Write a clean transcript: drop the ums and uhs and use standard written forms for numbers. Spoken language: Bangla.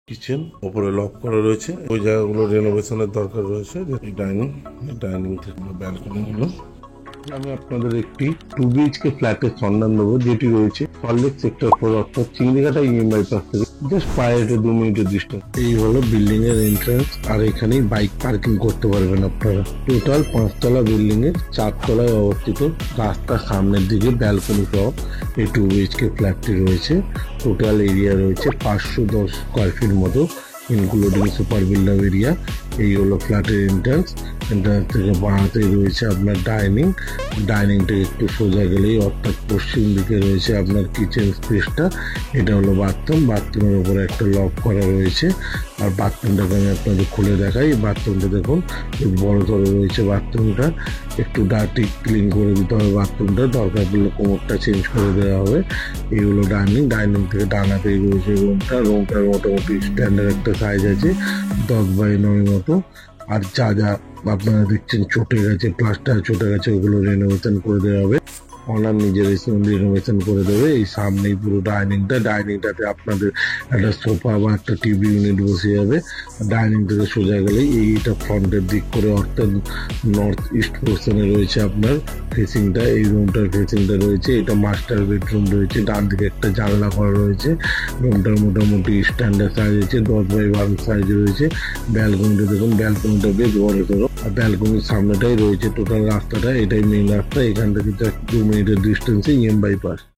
কিচেন ওপরে লক করা রয়েছে, ওই জায়গাগুলো রেনোভেশনের দরকার রয়েছে। ডাইনিং থেকে ব্যালকনি হলো। আমি আপনাদের একটি 2 BHK ফ্ল্যাটের সন্ধান দেবো, যেটি রয়েছে সল্টলেক সেক্টর 4 অর্থাৎ চিংড়িঘাটা ইএম বাইপাস থেকে জাস্ট পায়ে হেঁটে 2 মিনিটের ডিস্টেন্স। এই হলো বিল্ডিং এর এন্ট্রান্স, আর এখানেই বাইক পার্কিং করতে পারবেন আপনারা। টোটাল 5 তলা বিল্ডিং এর 4 তলায় অবস্থিত। রাস্তার সামনের দিকে ব্যালকনি সহ এই 2 BHK ফ্ল্যাটটি রয়েছে। টোটাল এরিয়া রয়েছে 510 স্কোয়ার ফিট মতো, ইনক্লুডিং সুপার বিল্ডার এরিয়া। এই হলো ফ্ল্যাটের এন্ট্রান্স থেকে বাঁহাতেই রয়েছে আপনার ডাইনিং থেকে একটু সোজা গেলেই অর্থাৎ পশ্চিম দিকে রয়েছে আপনার কিচেন স্পেসটা। এটা হলো বাথরুমের উপরে একটা লক করা রয়েছে। আর বাথরুমটাকে আমি আপনাদের খুলে দেখাই। বাথরুমটা দেখুন খুব বড় ধরে রয়েছে। বাথরুমটা একটু ডার্টি ক্লিন করে দিতে হবে, বাথরুমটা দরকার পড়লে কোমরটা চেঞ্জ করে দেওয়া হবে। এই হলো ডাইনিং থেকে ডানাতেই রয়েছে রুমটার মোটামুটি স্ট্যান্ডার্ড একটা সাইজ আছে, 10x9 মতো। আর যা আপনারা দেখছেন চটে গেছে, প্লাস্টার চটে গেছে, ওগুলো রেনোভেশন করে দেওয়া হবে। ওনার নিজের রেনোভেশন করে দেবে। এই সামনেই পুরো ডাইনিংটাতে আপনাদের একটা সোফা বা একটা টিভি ইউনিট বসে যাবে। ডাইনিং থেকে সোজা গেলেই এইটা ফ্রন্টের দিক করে অর্থাৎ নর্থ ইস্ট পোর্শনে রয়েছে আপনার ফেসিংটা। এই রুমটার ফেসিংটা রয়েছে, এটা মাস্টার বেডরুম রয়েছে। ডান দিকে একটা জানলা করা রয়েছে। রুমটার মোটামুটি স্ট্যান্ডার্ড সাইজ আছে, 10x12 সাইজ রয়েছে। ব্যালকনিটা দেখুন, ব্যালকনিটা বেশ বড় সড়ো। আর ব্যালকনির সামনেটাই রয়েছে টোটাল রাস্তাটা, এটাই মেইন রাস্তা। এখান থেকে জাস্ট 2 মিনিটের ডিস্টেন্সে ইএম বাইপাস।